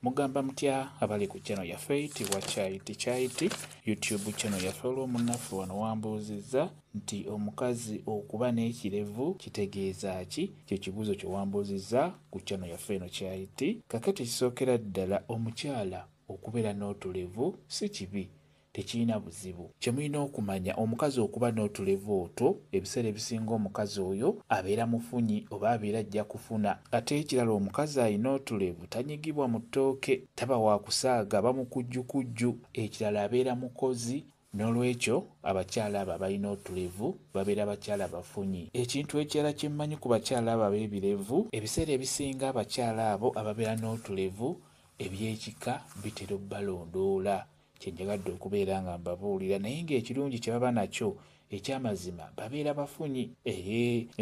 Mugamba mutya abali ku channel yaffe Tiwa Chaiti YouTube channel yaffe olw'omunnaffe wano wambuuzizza nti omukazi okuba n'ekirevu kitegeeza ki? Kye kibuuzo kye wambuuzizza ku channel yaffe eno Chaiti. Kakati kisookera ddala omukyala okubeera n'otulevu si kibi, tekirina buzibu. Kye mulina okumanya omukazi okuba n'otulevu otwo ebiseera ebisinga omukazi oyo abeera mufunyi oba abeera ajja kufuna. Ate ekirala omukazi alina otulevu tanyigibwa mu ttooke, taba wa kusaaga bamukujjukujju. Ekirala abeera mukozi. N'olwekyo abakyala abo abalina otulevu babeera bakyala bafunyi. Ekintu ekirala kye mmanyi ku bakyala abo ab'ebirevu, ebiseera ebisinga abakyala abo ababeera n'otulevu eby'ekika bitera obbalondoola. Kye njagadde okubeera nga mbabuulira, naye ng'ekirungi kye baba nakyo eky'amazima babeera bafunyi.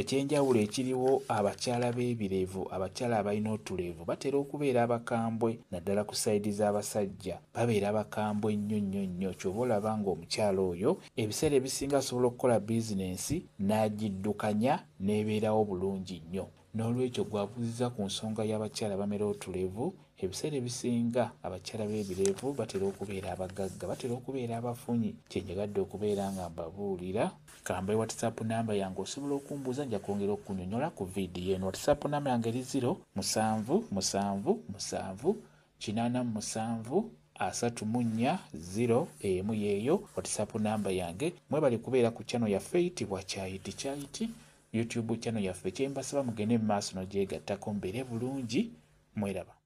Ekyenjawulo ekiriwo abakyala b'ebirevu, abakyala abalina otulevu batera okubeera abakambwe, naddala ku sayidi z'abasajja babeera bakambwe nnyo. Ky'oba olaba ng'omukyala oyo ebiseera ebisinga asobola okukola bizinensi n'agiddukanya n'ebeerawo bulungi nnyo. N'olwekyo gwabuuziza ku nsonga y'abakyala bamera otulevu, ebiseera ebisinga abakyala b'ebirevu batera okubeera abagagga, batera okubeera abafunyi. Kye njagadde okubeera nga mbabuulira. Kambe WhatsApp namba yange osobola okumbuuza, nja kwongera okunyonyola ku vidiyo eno. WhatsApp namba yange eri 07778734 emu yeeyo WhatsApp namba yange. Mwebale kubeera ku channel yaffe Tiwa Chaiti YouTube channel yaffe. Kye mbasaba mugende mu maaso n'ogyegattako mbeere bulungi. Mweraba.